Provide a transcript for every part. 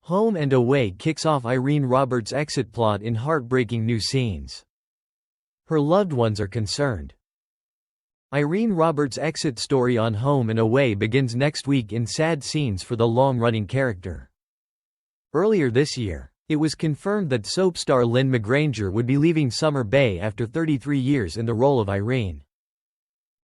Home and Away kicks off Irene Roberts' exit plot in heartbreaking new scenes. Her loved ones are concerned. Irene Roberts' exit story on Home and Away begins next week in sad scenes for the long-running character. Earlier this year, it was confirmed that soap star Lynne McGranger would be leaving Summer Bay after 33 years in the role of Irene.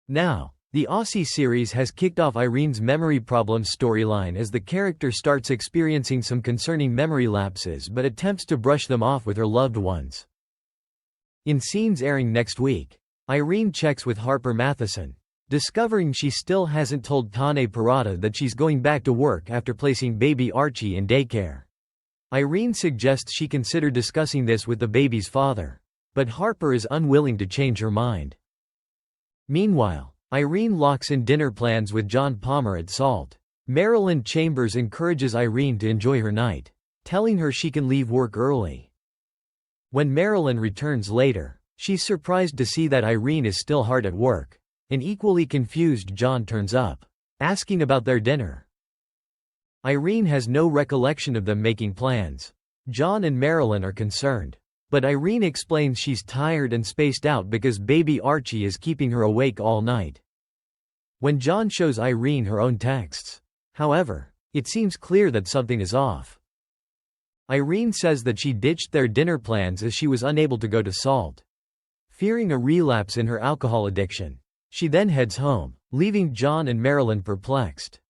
Now, the Aussie series has kicked off Irene's memory problems storyline as the character starts experiencing some concerning memory lapses but attempts to brush them off with her loved ones. In scenes airing next week, Irene checks with Harper Matheson, discovering she still hasn't told Tane Parada that she's going back to work after placing baby Archie in daycare. Irene suggests she consider discussing this with the baby's father, but Harper is unwilling to change her mind. Meanwhile, Irene locks in dinner plans with John Palmer at Salt. Marilyn Chambers encourages Irene to enjoy her night, telling her she can leave work early. When Marilyn returns later, she's surprised to see that Irene is still hard at work. An equally confused John turns up, asking about their dinner. Irene has no recollection of them making plans. John and Marilyn are concerned, but Irene explains she's tired and spaced out because baby Archie is keeping her awake all night. When John shows Irene her own texts, however, it seems clear that something is off. Irene says that she ditched their dinner plans as she was unable to go to Salt. Fearing a relapse in her alcohol addiction, she then heads home, leaving John and Marilyn perplexed.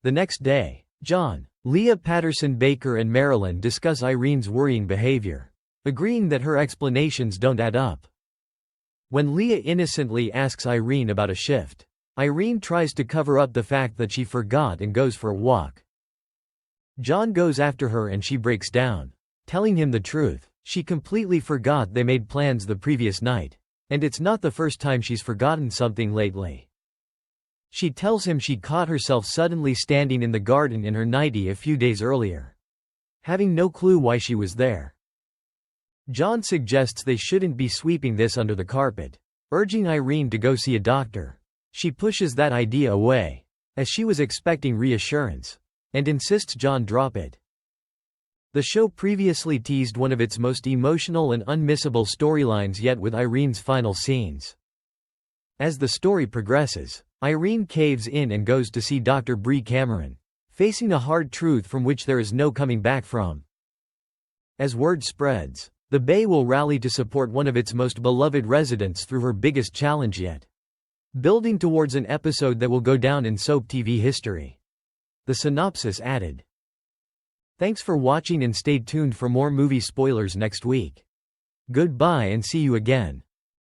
The next day, John, Leah Patterson-Baker and Marilyn discuss Irene's worrying behavior, agreeing that her explanations don't add up. When Leah innocently asks Irene about a shift, Irene tries to cover up the fact that she forgot and goes for a walk. John goes after her and she breaks down, telling him the truth. She completely forgot they made plans the previous night, and it's not the first time she's forgotten something lately. She tells him she caught herself suddenly standing in the garden in her nightie a few days earlier, having no clue why she was there. John suggests they shouldn't be sweeping this under the carpet, urging Irene to go see a doctor. She pushes that idea away, as she was expecting reassurance, and insists John drop it. The show previously teased one of its most emotional and unmissable storylines yet with Irene's final scenes. As the story progresses, Irene caves in and goes to see Dr. Bree Cameron, facing a hard truth from which there is no coming back from. As word spreads, the Bay will rally to support one of its most beloved residents through her biggest challenge yet, building towards an episode that will go down in soap TV history. The synopsis added. Thanks for watching and stay tuned for more movie spoilers next week. Goodbye and see you again.